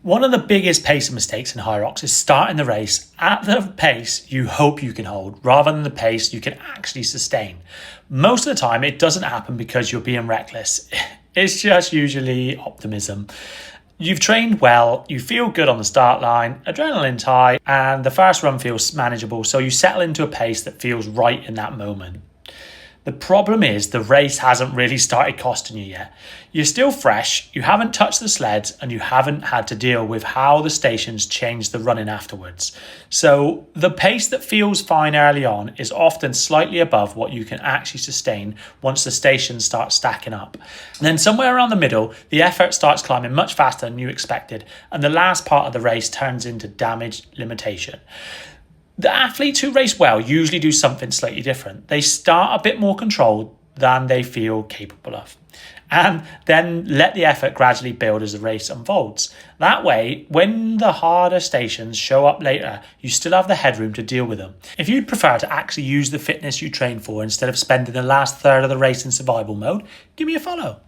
One of the biggest pacing mistakes in Hyrox is starting the race at the pace you hope you can hold rather than the pace you can actually sustain. Most of the time, it doesn't happen because you're being reckless. It's just usually optimism. You've trained well, you feel good on the start line, adrenaline's high, and the first run feels manageable, so you settle into a pace that feels right in that moment. The problem is the race hasn't really started costing you yet. You're still fresh, you haven't touched the sleds, and you haven't had to deal with how the stations change the running afterwards. So the pace that feels fine early on is often slightly above what you can actually sustain once the stations start stacking up. And then somewhere around the middle, the effort starts climbing much faster than you expected, and the last part of the race turns into damage limitation. The athletes who race well usually do something slightly different. They start a bit more controlled than they feel capable of, and then let the effort gradually build as the race unfolds. That way, when the harder stations show up later, you still have the headroom to deal with them. If you'd prefer to actually use the fitness you train for instead of spending the last third of the race in survival mode, give me a follow.